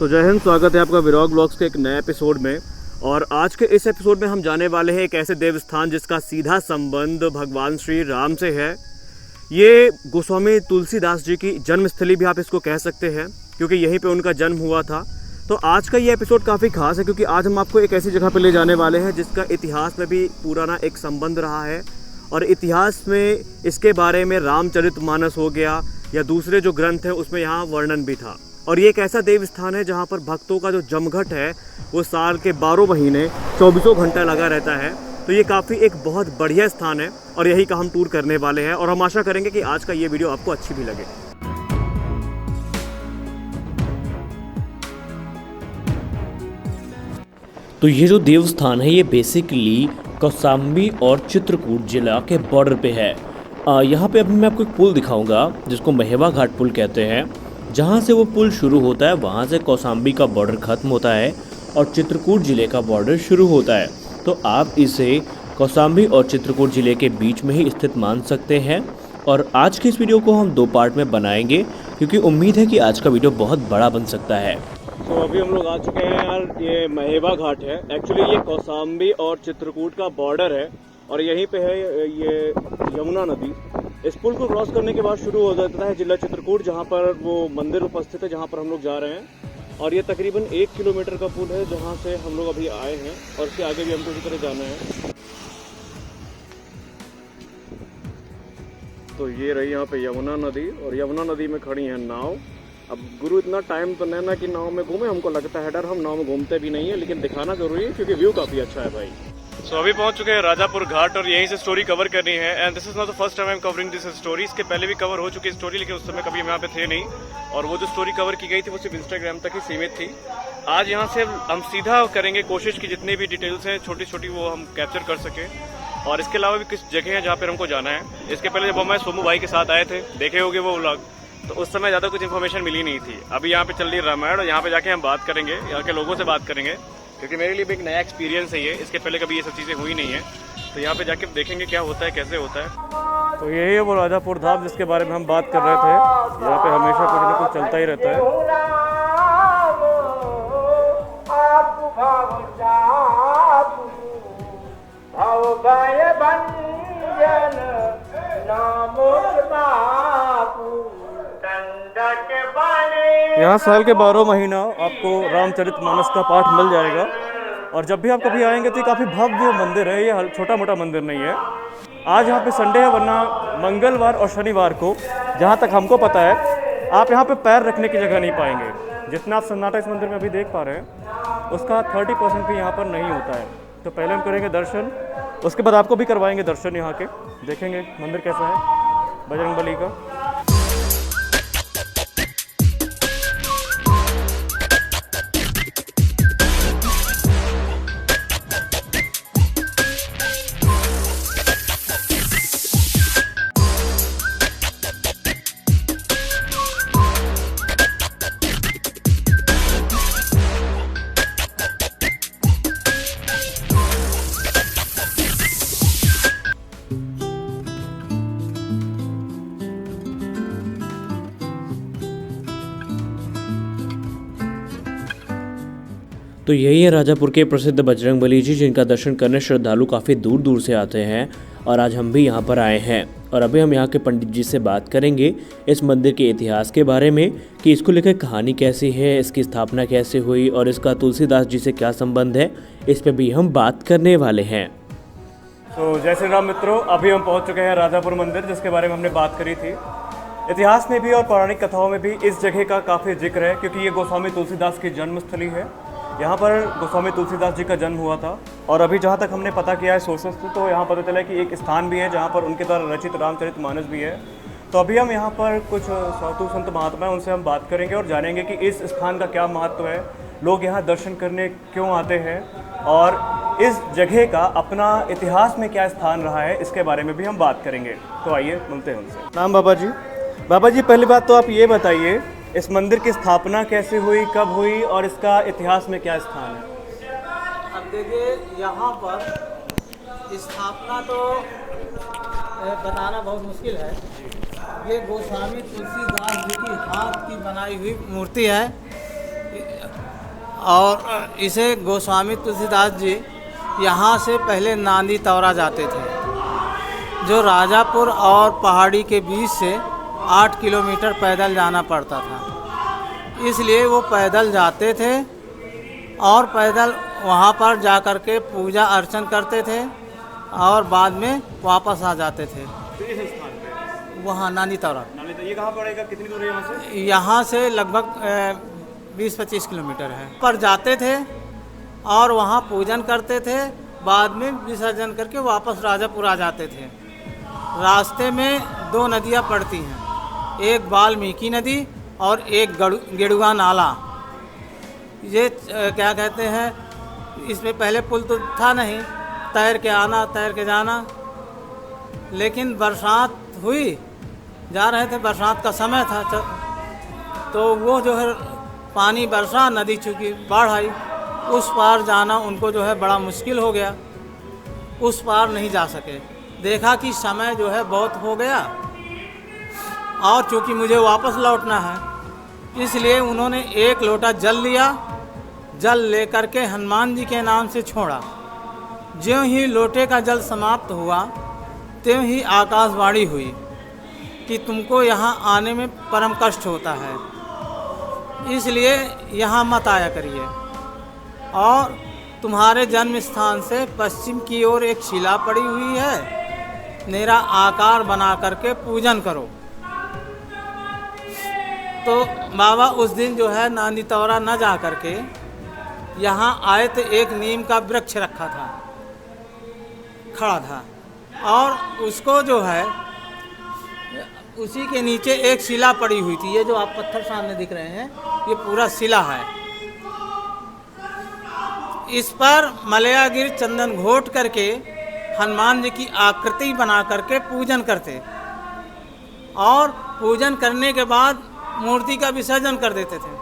तो जय हिंद, स्वागत है आपका विराग ब्लॉग्स के एक नए एपिसोड में। और आज के इस एपिसोड में हम जाने वाले हैं एक ऐसे देव स्थान जिसका सीधा संबंध भगवान श्री राम से है। ये गोस्वामी तुलसीदास जी की जन्मस्थली भी आप इसको कह सकते हैं, क्योंकि यहीं पे उनका जन्म हुआ था। तो आज का ये एपिसोड काफ़ी खास है, क्योंकि आज हम आपको एक ऐसी जगह पे ले जाने वाले हैं जिसका इतिहास में भी पुराना एक संबंध रहा है। और इतिहास में इसके बारे में रामचरितमानस हो गया या दूसरे जो ग्रंथ हैं उसमें यहाँ वर्णन भी था। और ये एक ऐसा देव स्थान है जहाँ पर भक्तों का जो जमघट है वो साल के 12 महीने 24 घंटा लगा रहता है। तो ये काफ़ी एक बहुत बढ़िया स्थान है और यही का हम टूर करने वाले हैं। और हम आशा करेंगे कि आज का ये वीडियो आपको अच्छी भी लगे। तो ये जो देव स्थान है ये बेसिकली कौशाम्बी और चित्रकूट जिला के बॉर्डर पे है। यहाँ पे अभी मैं आपको एक पुल दिखाऊंगा जिसको महेवा घाट पुल कहते हैं। जहाँ से वो पुल शुरू होता है वहाँ से कौशाम्बी का बॉर्डर ख़त्म होता है और चित्रकूट ज़िले का बॉर्डर शुरू होता है। तो आप इसे कौशाम्बी और चित्रकूट ज़िले के बीच में ही स्थित मान सकते हैं। और आज की इस वीडियो को हम 2 पार्ट में बनाएंगे, क्योंकि उम्मीद है कि आज का वीडियो बहुत बड़ा बन सकता है। तो अभी हम लोग आ चुके हैं यार, ये महेवा घाट है। एक्चुअली ये कौशाम्बी और चित्रकूट का बॉर्डर है और यहीं पे है ये यमुना नदी। इस पुल को क्रॉस करने के बाद शुरू हो जाता है जिला चित्रकूट, जहाँ पर वो मंदिर उपस्थित है जहाँ पर हम लोग जा रहे हैं। और ये तकरीबन 1 किलोमीटर का पुल है जहाँ से हम लोग अभी आए हैं और उसके आगे भी हमको इसी तरह जाना है। तो ये रही यहाँ पे यमुना नदी और यमुना नदी में खड़ी है नाव। अब गुरु इतना टाइम तो नहीं ना कि नाव में घूमे, हमको लगता है डर, हम नाव में घूमते भी नहीं है, लेकिन दिखाना जरूरी है क्योंकि व्यू काफ़ी अच्छा है भाई। सो अभी पहुंच चुके हैं राजापुर घाट और यहीं से स्टोरी कवर करनी है। And this is not the first time I am covering this story. इसके पहले भी कवर हो चुकी है स्टोरी, लेकिन उस समय कभी हम यहाँ पे थे नहीं। और वो जो स्टोरी कवर की गई थी वो सिर्फ इंस्टाग्राम तक ही सीमित थी। आज यहाँ से हम सीधा करेंगे कोशिश की जितनी भी डिटेल्स हैं छोटी छोटी वो हम कैप्चर कर सकें। और इसके अलावा भी कुछ जगह है जहाँ पर हमको जाना है। इसके पहले जब हम सोमू भाई के साथ आए थे, देखे होंगे वो व्लॉग, तो उस समय ज़्यादा कुछ इन्फॉर्मेशन मिली नहीं थी। अभी यहाँ पे चल रही है रामायण और यहाँ पे जाके हम बात करेंगे, यहाँ के लोगों से बात करेंगे, क्योंकि मेरे लिए भी एक नया एक्सपीरियंस है ये। इसके पहले कभी ये सब चीज़ें हुई नहीं है। तो यहाँ पे जाके देखेंगे क्या होता है, कैसे होता है। तो यही है वो राजापुर धाम जिसके बारे में हम बात कर रहे थे। यहाँ पे हमेशा कुछ न कुछ चलता ही रहता है। यहाँ साल के 12 महीना आपको रामचरितमानस का पाठ मिल जाएगा। और जब भी आप कभी आएंगे तो ये काफ़ी भव्य मंदिर है, ये छोटा मोटा मंदिर नहीं है। आज यहाँ पे संडे है, वरना मंगलवार और शनिवार को जहाँ तक हमको पता है आप यहाँ पे पैर रखने की जगह नहीं पाएंगे। जितना आप सन्नाटा इस मंदिर में अभी देख पा रहे हैं उसका 30% भी यहाँ पर नहीं होता है। तो पहले हम करेंगे दर्शन, उसके बाद आपको भी करवाएंगे दर्शन यहाँ के। देखेंगे मंदिर कैसा है बजरंगबली का। तो यही है राजापुर के प्रसिद्ध बजरंगबली जी, जिनका दर्शन करने श्रद्धालु काफ़ी दूर दूर से आते हैं। और आज हम भी यहाँ पर आए हैं और अभी हम यहाँ के पंडित जी से बात करेंगे इस मंदिर के इतिहास के बारे में, कि इसको लेकर कहानी कैसी है, इसकी स्थापना कैसे हुई और इसका तुलसीदास जी से क्या संबंध है। इस पर भी हम बात करने वाले हैं। तो जय श्री राम मित्रों, अभी हम पहुँच चुके हैं राजापुर मंदिर, जिसके बारे में हमने बात करी थी। इतिहास में भी और पौराणिक कथाओं में भी इस जगह का काफ़ी जिक्र है, क्योंकि ये गोस्वामी तुलसीदास की जन्मस्थली है। यहाँ पर गोस्वामी तुलसीदास जी का जन्म हुआ था। और अभी जहाँ तक हमने पता किया है सोर्सेस से, तो यहाँ पता चला है कि एक स्थान भी है जहाँ पर उनके द्वारा रचित रामचरितमानस भी है। तो अभी हम यहाँ पर कुछ साधु संत महात्मा हैं, उनसे हम बात करेंगे और जानेंगे कि इस स्थान का क्या महत्व है, लोग यहाँ दर्शन करने क्यों आते हैं और इस जगह का अपना इतिहास में क्या स्थान रहा है, इसके बारे में भी हम बात करेंगे। तो आइए मिलते हैं उनसे। नाम बाबा जी। बाबा जी, पहली बात तो आप ये बताइए, इस मंदिर की स्थापना कैसे हुई, कब हुई और इसका इतिहास में क्या स्थान है? अब देखिए, यहाँ पर स्थापना तो बताना बहुत मुश्किल है। ये गोस्वामी तुलसीदास जी की हाथ की बनाई हुई मूर्ति है। और इसे गोस्वामी तुलसीदास जी यहाँ से पहले नांदी तौरा जाते थे, जो राजापुर और पहाड़ी के बीच से 8 किलोमीटर पैदल जाना पड़ता था। इसलिए वो पैदल जाते थे और पैदल वहाँ पर जा कर के पूजा अर्चन करते थे और बाद में वापस आ जाते थे। तो इस स्थान पे वहाँ नानी तौरा, ये कहाँ पड़ेगा, कितनी दूर है यहाँ से? यहाँ से लगभग 20-25 किलोमीटर है। पर जाते थे और वहाँ पूजन करते थे, बाद में विसर्जन करके वापस राजापुर आ जाते थे। रास्ते में 2 नदियाँ पड़ती हैं, एक वाल्मीकि नदी और एक गेड़ुआ नाला। ये क्या कहते हैं, इसमें पहले पुल तो था नहीं, तैर के आना तैर के जाना। लेकिन बरसात हुई, जा रहे थे, बरसात का समय था, तो वो जो है पानी बरसा, नदी चूँकि बाढ़ आई, उस पार जाना उनको जो है बड़ा मुश्किल हो गया, उस पार नहीं जा सके। देखा कि समय जो है बहुत हो गया और चूँकि मुझे वापस लौटना है, इसलिए उन्होंने 1 लोटा जल लिया। जल लेकर के हनुमान जी के नाम से छोड़ा। ज्यों ही लोटे का जल समाप्त हुआ, त्यों ही आकाशवाणी हुई कि तुमको यहाँ आने में परम कष्ट होता है, इसलिए यहाँ मत आया करिए और तुम्हारे जन्म स्थान से पश्चिम की ओर एक शिला पड़ी हुई है, मेरा आकार बना करके पूजन करो। तो बाबा उस दिन जो है नानी तौरा न जा करके यहाँ आए तो एक नीम का वृक्ष रखा था, खड़ा था, और उसको जो है उसी के नीचे एक शिला पड़ी हुई थी। ये जो आप पत्थर सामने दिख रहे हैं, ये पूरा शिला है। इस पर मलयागिर चंदन घोट करके हनुमान जी की आकृति बना करके पूजन करते और पूजन करने के बाद मूर्ति का विसर्जन कर देते थे।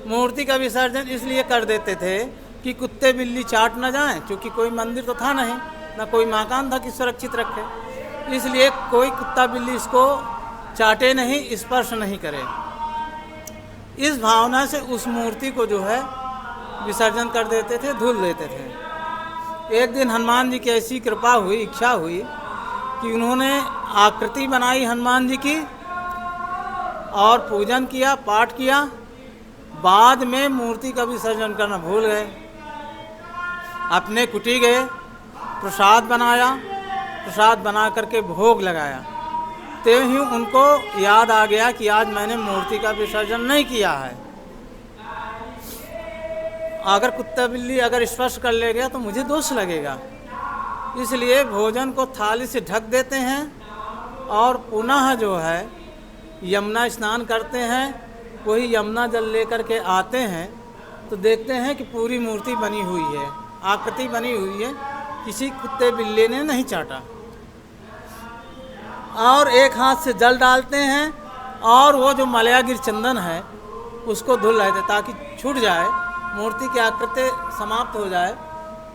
मूर्ति का विसर्जन इसलिए कर देते थे कि कुत्ते बिल्ली चाट न जाएं, क्योंकि कोई मंदिर तो था नहीं, ना कोई मकान था कि सुरक्षित रखे, इसलिए कोई कुत्ता बिल्ली इसको चाटे नहीं, स्पर्श नहीं करे। इस भावना से उस मूर्ति को जो है विसर्जन कर देते थे, धुल देते थे। एक दिन हनुमान जी की ऐसी कृपा हुई, इच्छा हुई कि उन्होंने आकृति बनाई हनुमान जी की और पूजन किया, पाठ किया। बाद में मूर्ति का विसर्जन करना भूल गए, अपने कुटी गए, प्रसाद बनाया, प्रसाद बना करके भोग लगाया। तो ही उनको याद आ गया कि आज मैंने मूर्ति का विसर्जन नहीं किया है। अगर कुत्ता बिल्ली अगर स्पर्श कर ले गया तो मुझे दोष लगेगा, इसलिए भोजन को थाली से ढक देते हैं और पुनः जो है यमुना स्नान करते हैं। वही यमुना जल लेकर के आते हैं तो देखते हैं कि पूरी मूर्ति बनी हुई है, आकृति बनी हुई है, किसी कुत्ते बिल्ली ने नहीं चाटा। और एक हाथ से जल डालते हैं और वो जो मलयागिर चंदन है उसको धुल रहे थे ताकि छूट जाए, मूर्ति की आकृति समाप्त हो जाए,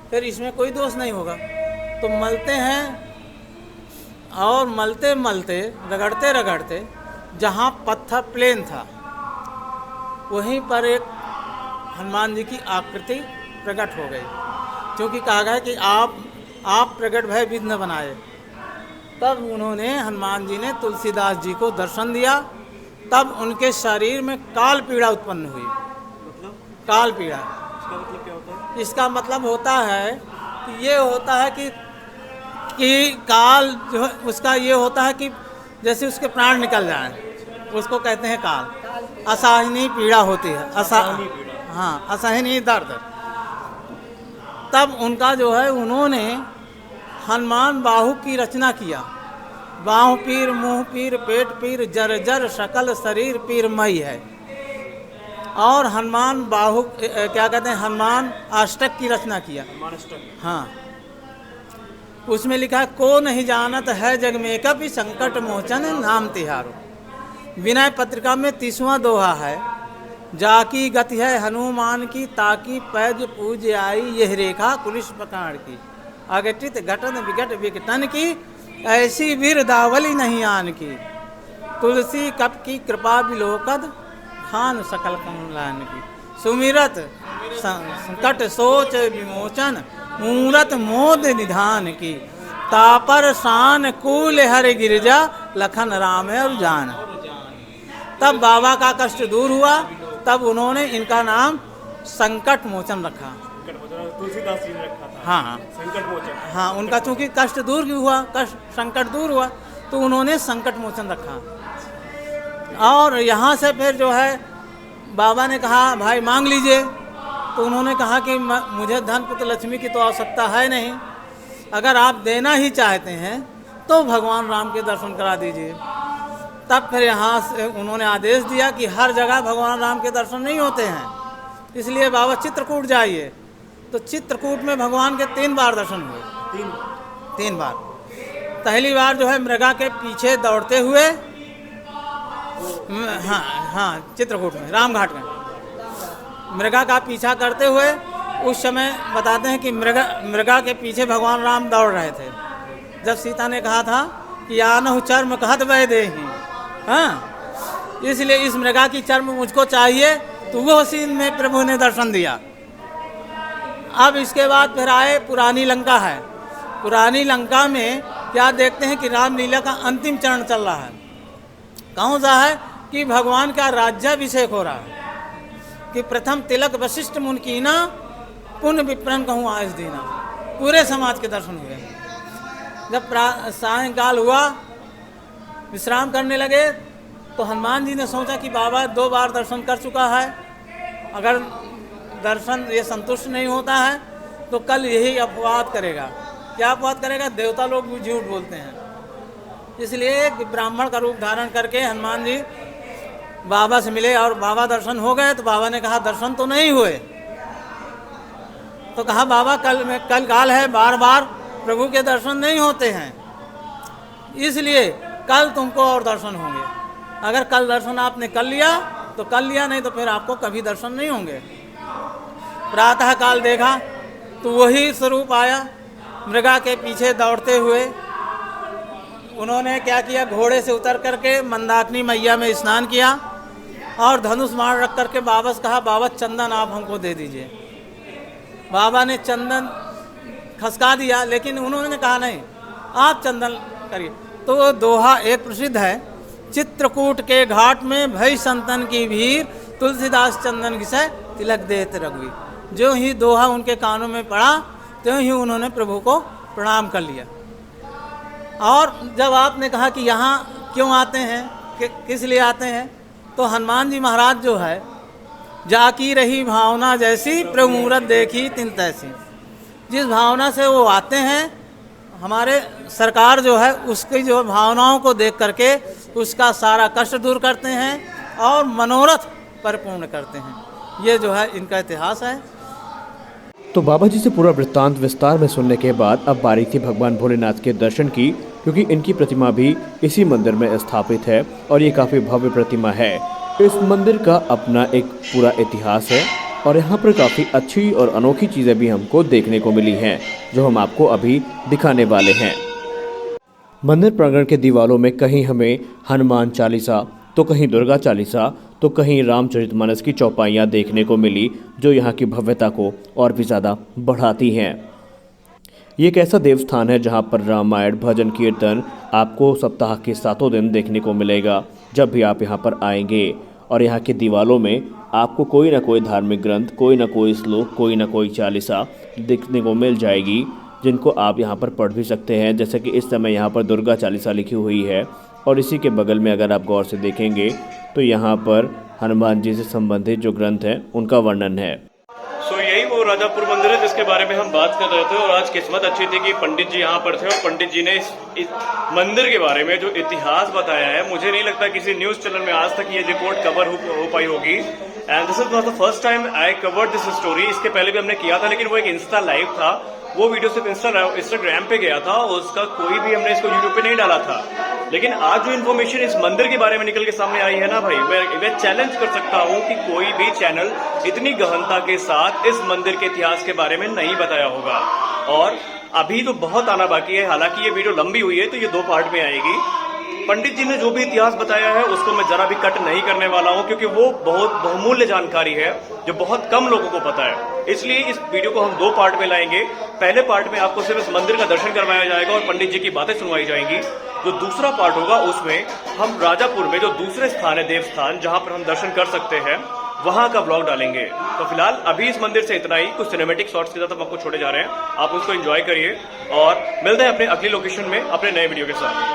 फिर इसमें कोई दोष नहीं होगा। तो मलते हैं और मलते मलते रगड़ते रगड़ते जहाँ पत्थर प्लेन था वहीं पर एक हनुमान जी की आकृति प्रकट हो गई, क्योंकि कहा गया कि आप प्रकट भय विघ्न बनाए। तब उन्होंने हनुमान जी ने तुलसीदास जी को दर्शन दिया, तब उनके शरीर में काल पीड़ा उत्पन्न हुई। मतलब काल पीड़ा, इसका मतलब क्या होता है? इसका मतलब होता है कि ये होता है कि काल जो है उसका ये होता है कि जैसे उसके प्राण निकल जाएं, उसको कहते हैं काल। असहनीय पीड़ा होती है, हाँ, असहनीय दर्द। तब उनका जो है उन्होंने हनुमान बाहु की रचना किया। बाहु पीर, मुँह पीर, पेट पीर, जर जर सकल शरीर पीरमयी है। और हनुमान बाहु क्या कहते हैं, हनुमान अष्टक की रचना किया। हाँ, उसमें लिखा है को नहीं जानत है जग में कभी संकट मोचन नाम तिहारो। विनय पत्रिका में 30वां दोहा है, जाकी गति है हनुमान की ताकि पैज पूज आई यह रेखा कुलिश पकाड़ की। अघटित घटन विघट विघटन की ऐसी वीर दावली नहीं आन की। तुलसी कप की कृपा विलोकद खान सकल कमलान की। सुमिरत संकट सोच विमोचन मूरत मोद निधान की, तापर शान कूल हर गिरजा लखन राम और जान। तब बाबा का कष्ट दूर हुआ, तब उन्होंने इनका नाम संकट मोचन रखा। तुलसीदास जी ने रखा था। हाँ संकट मोचन। हाँ, उनका चूंकि कष्ट दूर हुआ, कष्ट संकट दूर हुआ, तो उन्होंने संकट मोचन रखा। और यहाँ से फिर जो है बाबा ने कहा भाई मांग लीजिए, तो उन्होंने कहा कि मुझे धन पुत्र लक्ष्मी की तो आवश्यकता है नहीं, अगर आप देना ही चाहते हैं तो भगवान राम के दर्शन करा दीजिए। तब फिर यहाँ से उन्होंने आदेश दिया कि हर जगह भगवान राम के दर्शन नहीं होते हैं, इसलिए बाबा चित्रकूट जाइए। तो चित्रकूट में भगवान के 3 बार दर्शन हुए। 3 बार। पहली बार जो है मृगा के पीछे दौड़ते हुए, हाँ चित्रकूट में, रामघाट में मृगा का पीछा करते हुए। उस समय बताते हैं कि मृगा के पीछे भगवान राम दौड़ रहे थे, जब सीता ने कहा था कि आनहु चर्म कहत वै देहि, हाँ इसलिए इस मृगा की चर्म मुझको चाहिए, तो वो सीन में प्रभु ने दर्शन दिया। अब इसके बाद फिर आए पुरानी लंका है। पुरानी लंका में क्या देखते हैं कि रामलीला का अंतिम चरण चल रहा है। कौन सा है कि भगवान का राज्याभिषेक हो रहा है, कि प्रथम तिलक वशिष्ठ मुन कीना, पुण्य विप्रन कहूँ आज दीना। पूरे समाज के दर्शन हुए। जब सायंकाल हुआ, विश्राम करने लगे, तो हनुमान जी ने सोचा कि बाबा 2 बार दर्शन कर चुका है, अगर दर्शन ये संतुष्ट नहीं होता है तो कल यही अपवाद करेगा। क्या अपवाद करेगा? देवता लोग भी झूठ बोलते हैं। इसलिए ब्राह्मण का रूप धारण करके हनुमान जी बाबा से मिले और बाबा दर्शन हो गए। तो बाबा ने कहा दर्शन तो नहीं हुए, तो कहा बाबा कल काल है, बार बार प्रभु के दर्शन नहीं होते हैं, इसलिए कल तुमको और दर्शन होंगे। अगर कल दर्शन आपने कर लिया तो कर लिया, नहीं तो फिर आपको कभी दर्शन नहीं होंगे। प्रातः काल देखा तो वही स्वरूप आया, मृगा के पीछे दौड़ते हुए। उन्होंने क्या किया, घोड़े से उतर करके मंदाकिनी मैया में स्नान किया और धनुष बाण रख करके बाबा से कहा बाबा चंदन आप हमको दे दीजिए। बाबा ने चंदन खसका दिया, लेकिन उन्होंने कहा नहीं आप चंदन करिए। तो वो दोहा एक प्रसिद्ध है, चित्रकूट के घाट में भई संतन की भीड़, तुलसीदास चंदन घिसे तिलक देत रघुवीर। जो ही दोहा उनके कानों में पड़ा, त्यों ही उन्होंने प्रभु को प्रणाम कर लिया। और जब आपने कहा कि यहाँ क्यों आते हैं, किस लिए आते हैं, तो हनुमान जी महाराज जो है, जाकी रही भावना जैसी प्रभु मूरत देखी तिन तैसी। जिस भावना से वो आते हैं, हमारे सरकार जो है उसकी जो भावनाओं को देख करके उसका सारा कष्ट दूर करते हैं और मनोरथ परिपूर्ण करते हैं। ये जो है इनका इतिहास है। तो बाबा जी से पूरा वृत्तांत विस्तार में सुनने के बाद अब बारी थी भगवान भोलेनाथ के दर्शन की, क्योंकि इनकी प्रतिमा भी इसी मंदिर में स्थापित है और ये काफ़ी भव्य प्रतिमा है। इस मंदिर का अपना एक पूरा इतिहास है और यहाँ पर काफ़ी अच्छी और अनोखी चीज़ें भी हमको देखने को मिली हैं, जो हम आपको अभी दिखाने वाले हैं। मंदिर प्रांगण के दीवारों में कहीं हमें हनुमान चालीसा, तो कहीं दुर्गा चालीसा, तो कहीं रामचरितमानस की चौपाइयाँ देखने को मिली, जो यहाँ की भव्यता को और भी ज़्यादा बढ़ाती हैं। ये एक ऐसा देवस्थान है जहाँ पर रामायण, भजन, कीर्तन आपको सप्ताह के 7 दिन देखने को मिलेगा जब भी आप यहाँ पर आएंगे। और यहाँ की दीवारों में आपको कोई ना कोई धार्मिक ग्रंथ, कोई ना कोई श्लोक, कोई ना कोई चालीसा देखने को मिल जाएगी, जिनको आप यहाँ पर पढ़ भी सकते हैं। जैसे कि इस समय यहाँ पर दुर्गा चालीसा लिखी हुई है और इसी के बगल में अगर आप गौर से देखेंगे तो यहाँ पर हनुमान जी से संबंधित जो ग्रंथ हैं उनका वर्णन है। यही वो राजापुर मंदिर है जिसके बारे में हम बात कर रहे थे। और आज किस्मत अच्छी थी कि पंडित जी यहाँ पर थे और पंडित जी ने इस मंदिर के बारे में जो इतिहास बताया है, मुझे नहीं लगता किसी न्यूज चैनल में आज तक ये रिपोर्ट कवर हो पाई होगी। And this is not the first time I covered this story. इसके पहले भी हमने किया था, लेकिन वो एक इंस्टा लाइव था, वो वीडियो सिर्फ इंस्टाग्राम पे गया था, उसका कोई भी हमने इसको यूट्यूब पे नहीं डाला था। लेकिन आज जो इन्फॉर्मेशन इस मंदिर के बारे में निकल के सामने आई है ना भाई, मैं चैलेंज कर सकता हूँ कि कोई भी चैनल इतनी गहनता के साथ इस मंदिर के इतिहास के बारे में नहीं बताया होगा। और अभी तो बहुत आना बाकी है, हालांकि ये वीडियो लंबी हुई है तो ये 2 पार्ट में आएगी। पंडित जी ने जो भी इतिहास बताया है उसको मैं जरा भी कट नहीं करने वाला हूं, क्योंकि वो बहुत बहुमूल्य जानकारी है जो बहुत कम लोगों को पता है। इसलिए इस वीडियो को हम 2 पार्ट में लाएंगे। पहले पार्ट में आपको सिर्फ इस मंदिर का दर्शन करवाया जाएगा और पंडित जी की बातें सुनवाई जाएंगी। जो दूसरा पार्ट होगा उसमें हम राजापुर में जो दूसरे स्थान है, देवस्थान, जहां पर हम दर्शन कर सकते हैं, वहां का ब्लॉग डालेंगे। तो फिलहाल अभी इस मंदिर से इतना ही। कुछ सिनेमैटिक शॉट्स के साथ हम आपको छोड़े जा रहे हैं, आप उसको एंजॉय करिए और मिलते हैं अपने अगली लोकेशन में अपने नए वीडियो के साथ।